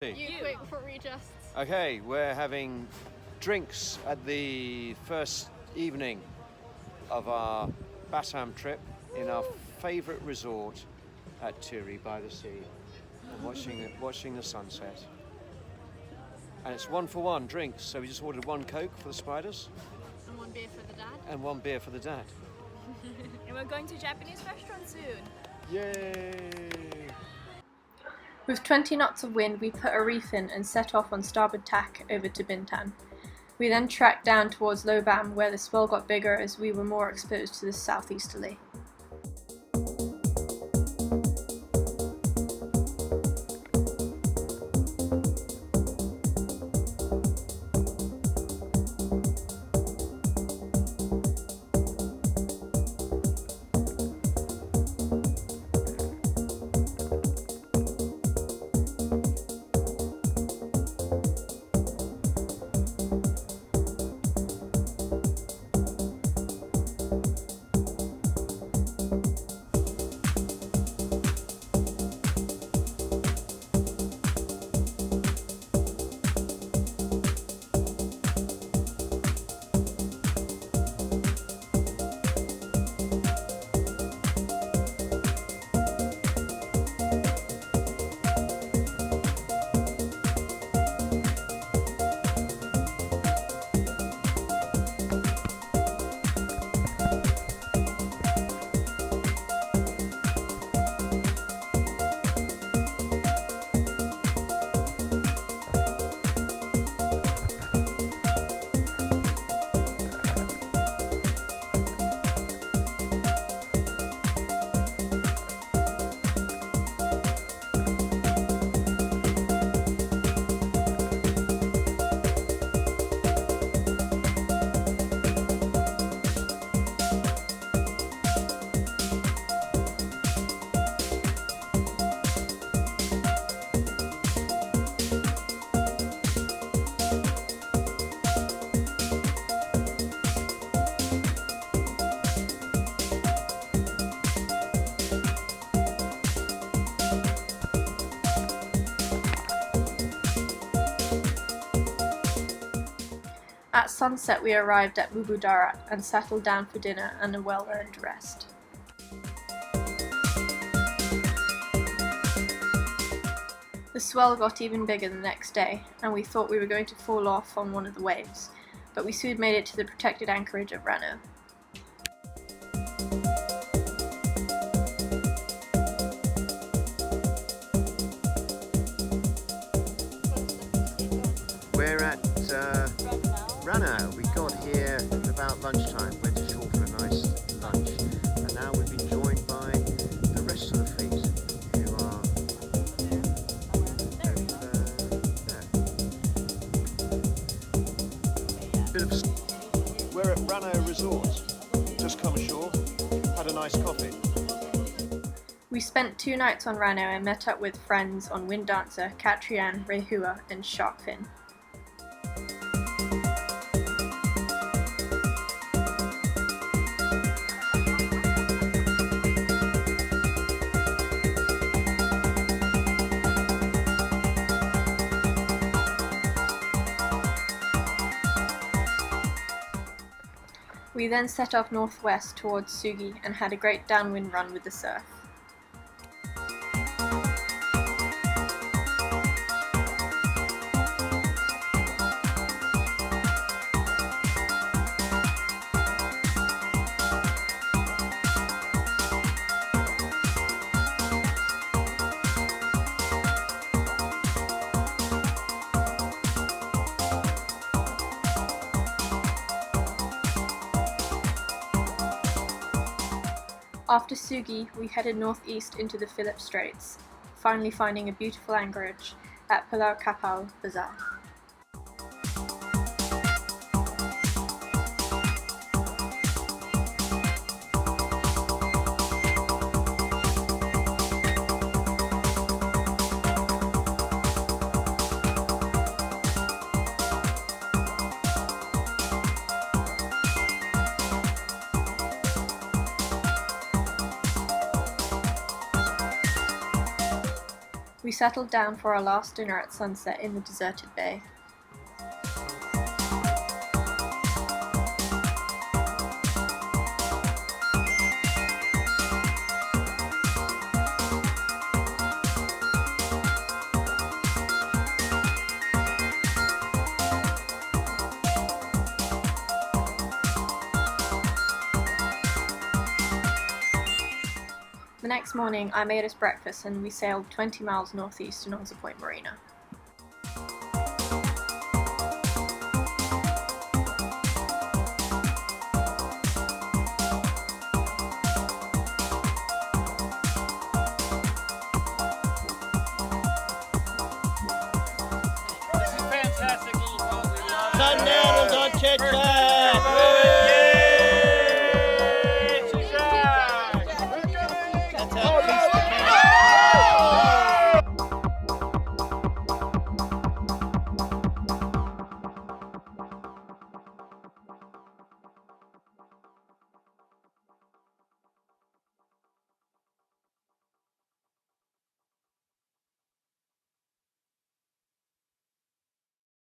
You quick before it readjusts. Okay, we're having drinks at the first evening of our Batam trip in our favourite resort at Turi by the sea, and watching the sunset. And it's 1-for-1 drinks, so we just ordered 1 Coke for the spiders. And 1 beer for the dad. And 1 beer for the dad. And we're going to a Japanese restaurant soon. Yay! With 20 knots of wind, we put a reef in and set off on starboard tack over to Bintan. We then tracked down towards Lobam, where the swell got bigger as we were more exposed to the southeasterly. At sunset we arrived at Mubudarat and settled down for dinner and a well-earned rest. The swell got even bigger the next day, and we thought we were going to fall off on one of the waves, but we soon made it to the protected anchorage of Ranoh. We're at Ranoh. We got here at about lunchtime, went ashore for a nice lunch, and now we've been joined by the rest of the fleet, who are We're at Ranoh Resort. Just come ashore, had a nice coffee. We spent 2 nights on Ranoh and met up with friends on Wind Dancer, Catrian, Rehua and Sharkfin. We then set off northwest towards Sugi and had a great downwind run with the surf. After Sugi, we headed northeast into the Phillip Straits, finally finding a beautiful anchorage at Pulau Kapal Bazaar. We settled down for our last dinner at sunset in the deserted bay. The next morning, I made us breakfast and we sailed 20 miles northeast to Nongsa Pointrea. This is fantastic.